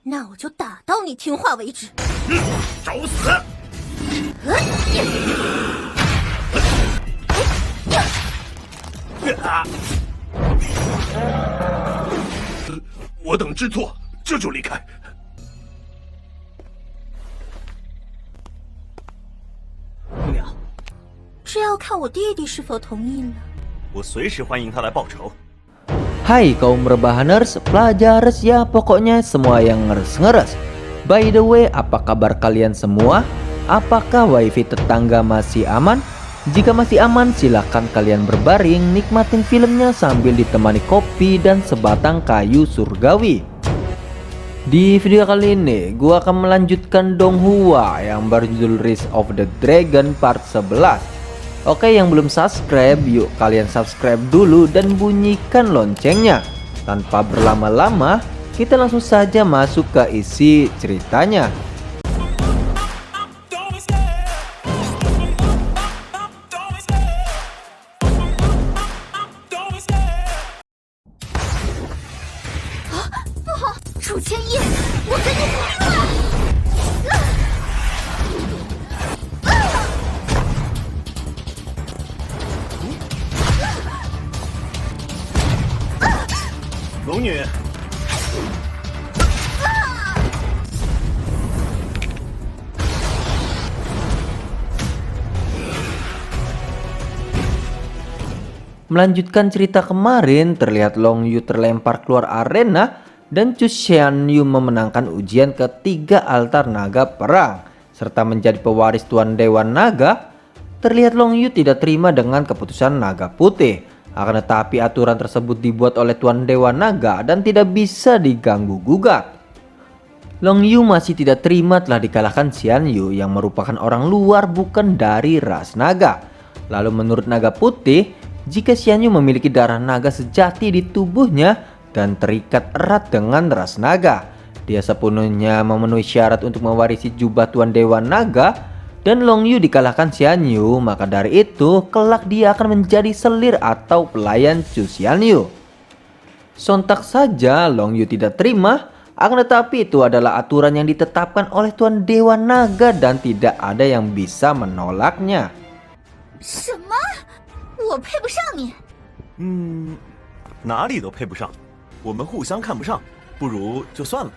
那我就打到你听话为止。找死！我等知错，这就离开。姑娘，这要看我弟弟是否同意了。我随时欢迎他来报仇。 Hai kaum rebahaners, pelajares ya pokoknya semua yang ngeres-ngeres. By the way, apa kabar kalian semua? Apakah wifi tetangga masih aman? Jika masih aman, silahkan kalian berbaring nikmatin filmnya sambil ditemani kopi dan sebatang kayu surgawi. Di video kali ini, gua akan melanjutkan Donghua yang berjudul Rise of the Dragon part 11. Oke, yang belum subscribe, yuk kalian subscribe dulu dan bunyikan loncengnya. Tanpa berlama-lama, kita langsung saja masuk ke isi ceritanya. Melanjutkan cerita kemarin, terlihat Long Yu terlempar keluar arena dan Chu Xianyu memenangkan ujian ketiga altar naga perang serta menjadi pewaris Tuan Dewan Naga. Terlihat Long Yu tidak terima dengan keputusan Naga Putih. Akan tetapi aturan tersebut dibuat oleh Tuan Dewan Naga dan tidak bisa diganggu gugat. Long Yu masih tidak terima telah dikalahkan Xianyu yang merupakan orang luar bukan dari ras naga. Lalu menurut Naga Putih, jika Xianyu memiliki darah naga sejati di tubuhnya dan terikat erat dengan ras naga, dia sepenuhnya memenuhi syarat untuk mewarisi jubah Tuan Dewan Naga. Dan Long Yu dikalahkan Xianyu, maka dari itu kelak dia akan menjadi selir atau pelayan Chu Xianyu. Sontak saja Long Yu tidak terima, akan tetapi itu adalah aturan yang ditetapkan oleh Tuan Dewan Naga dan tidak ada yang bisa menolaknya. 什么？我配不上你？哪里都配不上，我们互相看不上，不如就算了。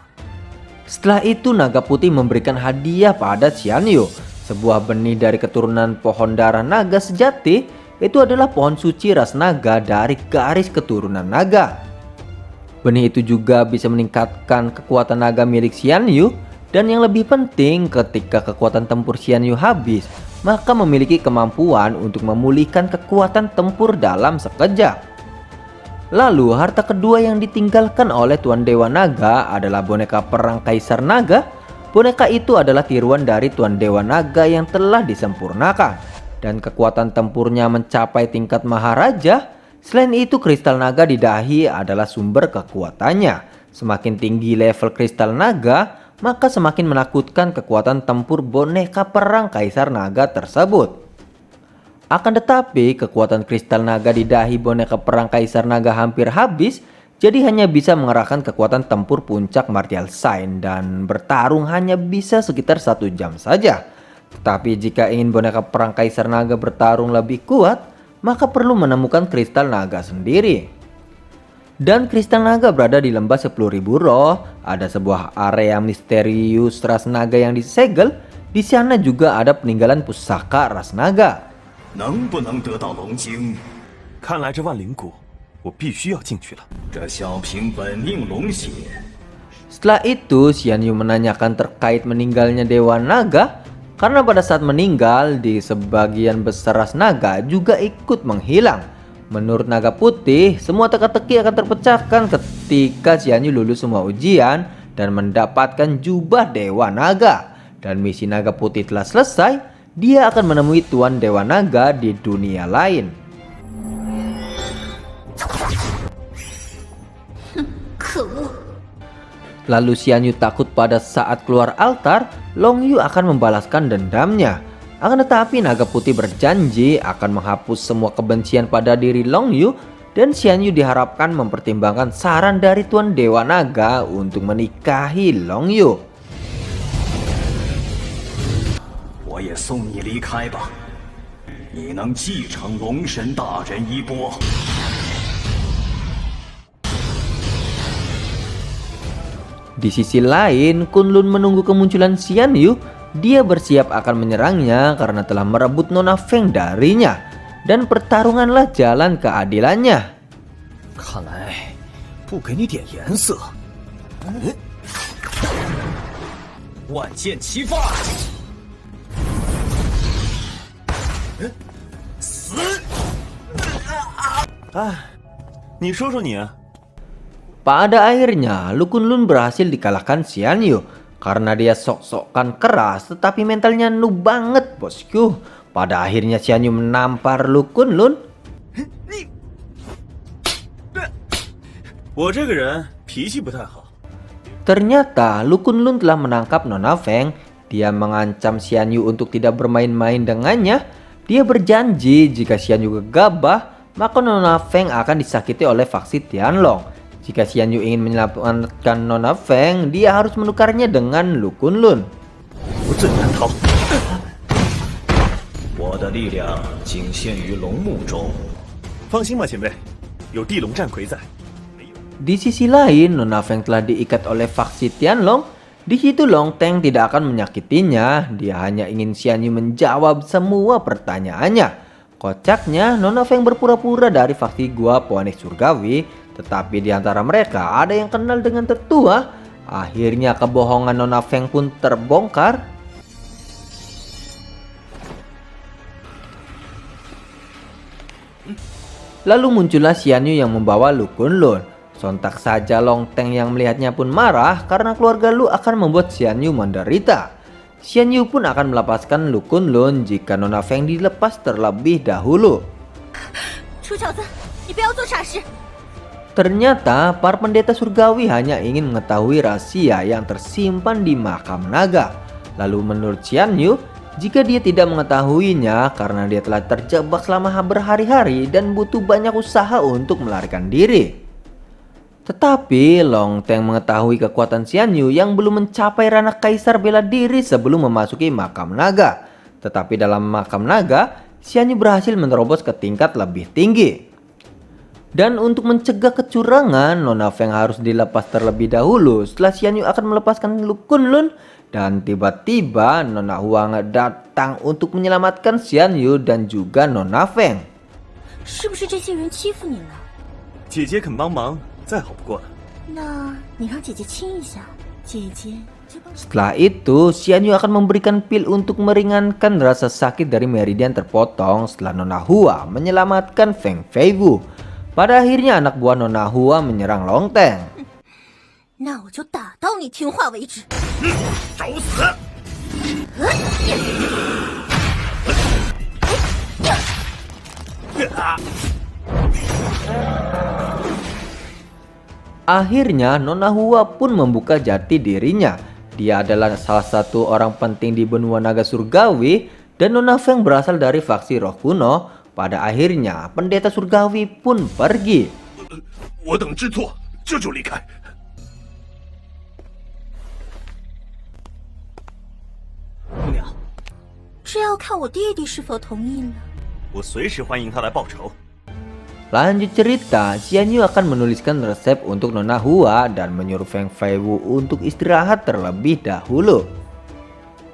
Setelah itu Naga Putih memberikan hadiah pada Xianyu, sebuah benih dari keturunan pohon darah naga sejati. Itu adalah pohon suci ras naga dari garis keturunan naga. Benih itu juga bisa meningkatkan kekuatan naga milik Xianyu, dan yang lebih penting ketika kekuatan tempur Xianyu habis, maka memiliki kemampuan untuk memulihkan kekuatan tempur dalam sekejap. Lalu harta kedua yang ditinggalkan oleh Tuan Dewa Naga adalah boneka perang Kaisar Naga. Boneka itu adalah tiruan dari Tuan Dewa Naga yang telah disempurnakan dan kekuatan tempurnya mencapai tingkat Maharaja. Selain itu, kristal naga di dahi adalah sumber kekuatannya. Semakin tinggi level kristal naga, maka semakin menakutkan kekuatan tempur boneka perang Kaisar Naga tersebut. Akan tetapi kekuatan kristal naga di dahi boneka perang Kaisar Naga hampir habis, jadi hanya bisa mengerahkan kekuatan tempur puncak Martial Sign dan bertarung hanya bisa sekitar 1 jam saja. Tetapi jika ingin boneka perang Kaisar Naga bertarung lebih kuat, maka perlu menemukan kristal naga sendiri. Dan kristal naga berada di lembah 10.000 roh. Ada sebuah area misterius ras naga yang disegel. Di sana juga ada peninggalan pusaka ras naga. 能不能得到龙晶？看来这万灵谷，我必须要进去了。这小瓶本命龙血， Setelah itu Xianyu menanyakan terkait meninggalnya Dewa Naga. Karena pada saat meninggal di sebagian besar ras naga juga ikut menghilang. Menurut Naga Putih, semua teka-teki akan terpecahkan ketika Xianyu lulus semua ujian dan mendapatkan jubah Dewa Naga. Dan misi Naga Putih telah selesai, dia akan menemui Tuan Dewa Naga di dunia lain. Lalu Xianyu takut pada saat keluar altar, Long Yu akan membalaskan dendamnya. Akan tetapi Naga Putih berjanji akan menghapus semua kebencian pada diri Long Yu Dan Xian Yu diharapkan mempertimbangkan saran dari Tuan Dewa Naga untuk menikahi Long Yu. 我也送你离开吧，你能继承龙神大人衣钵。 Di sisi lain, Kunlun menunggu kemunculan Xian Yu. Dia bersiap akan menyerangnya karena telah merebut Nona Feng darinya. Dan pertarunganlah jalan keadilannya. 看来不给你点颜色。万箭齐发，死！你说说你， Pada akhirnya, Lu Kunlun berhasil dikalahkan Xian Yu. Karena dia sok-sokan keras, tetapi mentalnya noob banget, bosku. Pada akhirnya Xian Yu menampar Lu Kunlun. 我这个人脾气不太好。 Ternyata Lu Kunlun telah menangkap Nona Feng. Dia mengancam Xian Yu untuk tidak bermain-main dengannya. Dia berjanji jika Xian Yu gegabah, maka Nona Feng akan disakiti oleh faksi Tianlong. Jika Xian Yu ingin menyelamatkan Nona Feng, dia harus menukarnya dengan Lu Kunlun. 不阵难逃。我的力量仅限于龙墓中。放心吧，前辈，有地龙战魁在。 Di sisi lain, Nona Feng telah diikat oleh faksi Tianlong. Di situ Long Teng tidak akan menyakitinya. Dia hanya ingin Xian Yu menjawab semua pertanyaannya. Kocaknya, Nona Feng berpura-pura dari faksi Gua Phoenix Surgawi. Tetapi di antara mereka ada yang kenal dengan tetua. Akhirnya kebohongan Nona Feng pun terbongkar. Lalu muncullah Xian Yu yang membawa Lu Kunlun. Sontak saja Long Teng yang melihatnya pun marah karena keluarga Lu akan membuat Xian Yu menderita. Xian Yu pun akan melepaskan Lu Kunlun jika Nona Feng dilepas terlebih dahulu. 楚小子，你不要做傻事！ Ternyata para pendeta surgawi hanya ingin mengetahui rahasia yang tersimpan di makam naga. Lalu menurut Xian Yu, jika dia tidak mengetahuinya karena dia telah terjebak selama berhari-hari dan butuh banyak usaha untuk melarikan diri. Tetapi Long Teng mengetahui kekuatan Xian Yu yang belum mencapai ranah kaisar bela diri sebelum memasuki makam naga. Tetapi dalam makam naga, Xian Yu berhasil menerobos ke tingkat lebih tinggi. Dan untuk mencegah kecurangan, Nona Feng harus dilepas terlebih dahulu setelah Xian Yu akan melepaskan Lu Kunlun. Dan tiba-tiba Nona Huang datang untuk menyelamatkan Xian Yu dan juga Nona Feng. 是不是这些人欺负你了？姐姐肯帮忙，再好不过了。那你让姐姐亲一下，姐姐就帮。 Setelah itu, Xian Yu akan memberikan pil untuk meringankan rasa sakit dari meridian terpotong setelah Nona Hua menyelamatkan Feng Feiwu. Pada akhirnya anak buah Nona Hua menyerang Long Teng. 那我就打到你听话为止。找死！ Akhirnya Nona Hua pun membuka jati dirinya. Dia adalah salah satu orang penting di benua naga surgawi dan Nona Feng berasal dari faksi roh kuno. Pada akhirnya pendeta surgawi pun pergi. 我等知错，这就离开。 姑娘，这要看我弟弟是否同意了。我随时欢迎他来报仇。 Lanjut cerita, Xian Yu akan menuliskan resep untuk Nona Hua dan menyuruh Feng Feiwu untuk istirahat terlebih dahulu.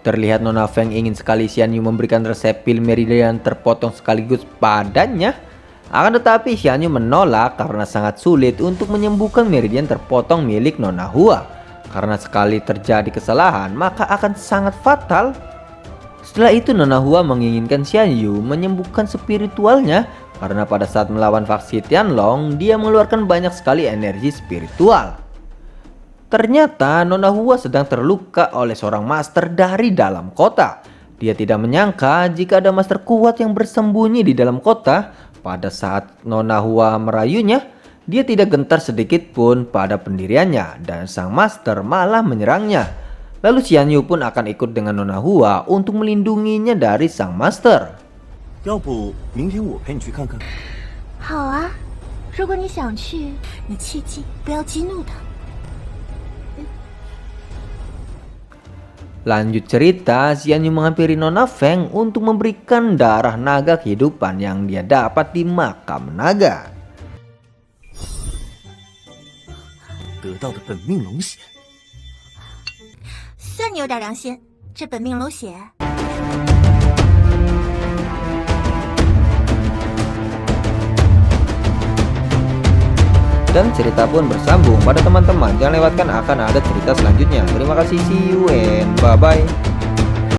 Terlihat Nona Feng ingin sekali Xian Yu memberikan resep pil meridian terpotong sekaligus padanya. Akan tetapi Xian Yu menolak karena sangat sulit untuk menyembuhkan meridian terpotong milik Nona Hua. Karena sekali terjadi kesalahan maka akan sangat fatal. Setelah itu Nona Hua menginginkan Xian Yu menyembuhkan spiritualnya. Karena pada saat melawan faksi Tianlong dia mengeluarkan banyak sekali energi spiritual. Ternyata Nona Hua sedang terluka oleh seorang master dari dalam kota. Dia tidak menyangka jika ada master kuat yang bersembunyi di dalam kota. Pada saat Nona Hua merayunya, dia tidak gentar sedikit pun pada pendiriannya dan sang master malah menyerangnya. Lalu Xian Yu pun akan ikut dengan Nona Hua untuk melindunginya dari sang master. 要不明天我陪你去看看？好啊，如果你想去，你切记不要激怒他。 Lanjut cerita, Xian Yu menghampiri Nona Feng untuk memberikan darah naga kehidupan yang dia dapat di makam naga. 得到的本命龙血，算你有点良心，这本命龙血。 Dan cerita pun bersambung pada teman-teman. Jangan lewatkan, akan ada cerita selanjutnya. Terima kasih, see you and bye-bye.